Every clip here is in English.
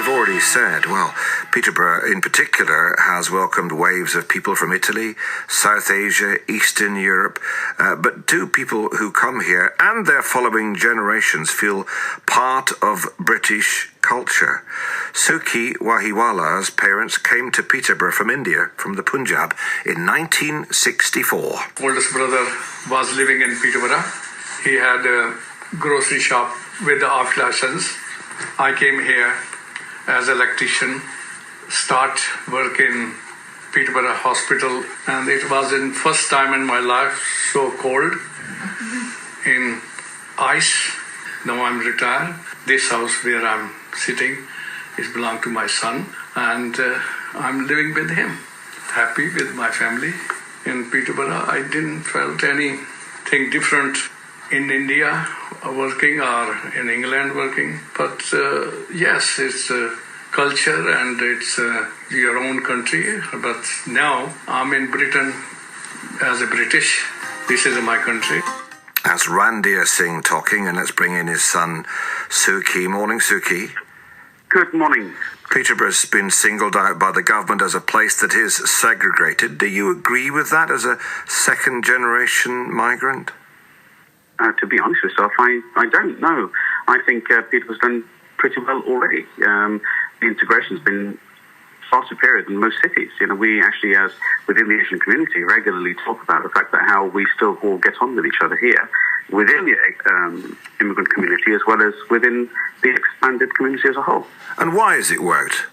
we've already said, well, Peterborough in particular has welcomed waves of people from Italy, South Asia, Eastern Europe, but do people who come here and their following generations feel part of British culture? Sukhi Wahiwala's parents came to Peterborough from India, from the Punjab, in 1964. Oldest brother was living in Peterborough. He had a grocery shop with the off license. I came here as an electrician, start work in Peterborough Hospital, and it was the first time in my life so cold in ice. Now I'm retired. This house where I'm sitting is belong to my son, and I'm living with him. Happy with my family in Peterborough. I didn't felt anything different in India working or in England working, but yes, it's culture and it's your own country. But now I'm in Britain as a British. This is my country. That's Randir Singh talking, and let's bring in his son Sukhi. Morning, Sukhi. Good morning. Peterborough's been singled out by the government as a place that is segregated. Do you agree with that as a second-generation migrant? To be honest with yourself, I don't know. I think Peterborough's done pretty well already. The integration's been far superior than most cities. You know, we actually, as within the Asian community, regularly talk about the fact that how we still all get on with each other here within the immigrant community as well as within the expanded community as a whole. And why has it worked?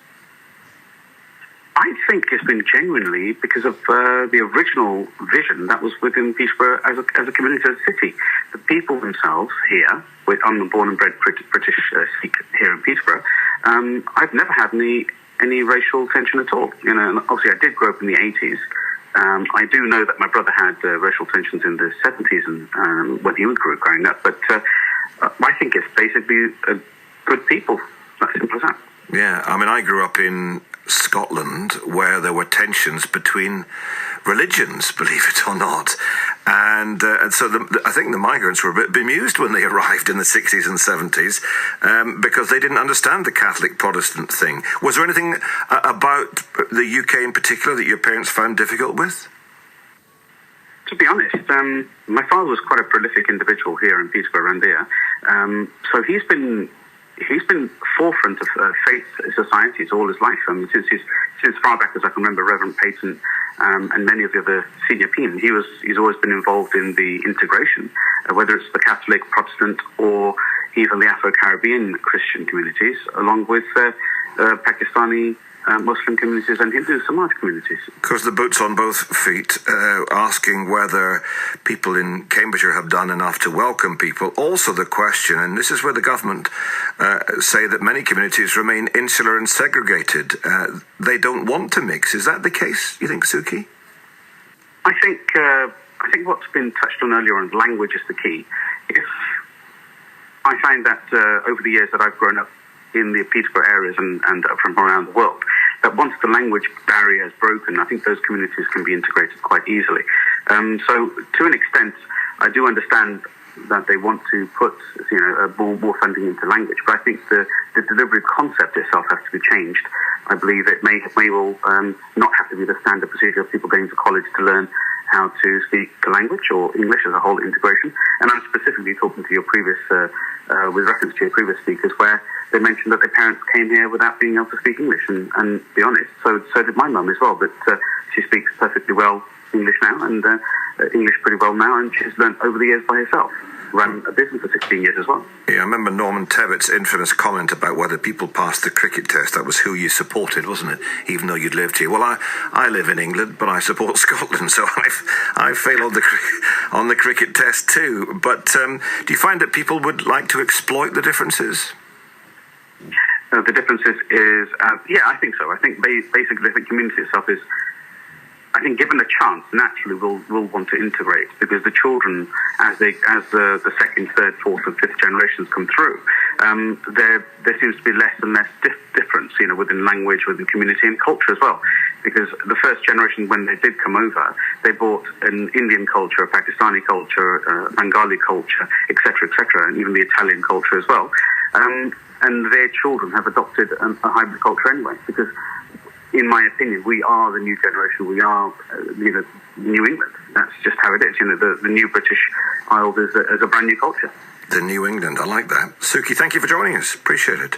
I think it's been genuinely because of the original vision that was within Peterborough as a community, as a city. The people themselves here, I'm a born and bred British Sikh here in Peterborough. I've never had any racial tension at all. You know, and obviously I did grow up in the 80s. I do know that my brother had racial tensions in the 70s and when he was growing up. But I think it's basically good people. As simple as that. Yeah, I mean, I grew up in Scotland where there were tensions between religions, believe it or not. And so I think the migrants were a bit bemused when they arrived in the 60s and 70s because they didn't understand the Catholic-Protestant thing. Was there anything about the UK in particular that your parents found difficult with? To be honest, my father was quite a prolific individual here in Peterborough and there. So he's been forefront of faith societies all his life. I mean, since far back as I can remember, Reverend Peyton and many of the other senior team, he's always been involved in the integration, whether it's the Catholic, Protestant, or even the Afro-Caribbean Christian communities, along with Pakistani Muslim communities and Hindu Samaj communities. Because the boot's on both feet, asking whether people in Cambridgeshire have done enough to welcome people. Also the question, and this is where the government say that many communities remain insular and segregated. They don't want to mix. Is that the case, you think, Sukhi? I think what's been touched on earlier on, language is the key. I find that over the years that I've grown up in the Peterborough areas and from around the world, that once the language barrier is broken, I think those communities can be integrated quite easily. So to an extent, I do understand that they want to put more funding into language, but I think the delivery concept itself has to be changed. I believe it may well not have to be the standard procedure of people going to college to learn how to speak the language or English as a whole integration. And I'm specifically talking to your previous, with reference to your previous speakers, where they mentioned that their parents came here without being able to speak English. And to be honest, so did my mum as well, but she speaks perfectly well English now and English pretty well now, and she's learned over the years by herself. Ran a business for 16 years as well. Yeah, I remember Norman Tebbett's infamous comment about whether people passed the cricket test. That was who you supported, wasn't it? Even though you'd lived here. Well, I live in England, but I support Scotland, so I failed on the cricket test too. But do you find that people would like to exploit the differences? The differences is, I think so. I think basically the community itself is, I think, given a chance, naturally will want to integrate, because the children, as the second, third, fourth, and fifth generations come through, there seems to be less and less difference, within language, within community, and culture as well. Because the first generation, when they did come over, they brought an Indian culture, a Pakistani culture, Bengali culture, etc., and even the Italian culture as well. and their children have adopted a hybrid culture anyway, because in my opinion, we are the new generation. We are, New England. That's just how it is. The new British Isles is a brand new culture. The New England, I like that. Sukhi, thank you for joining us. Appreciate it.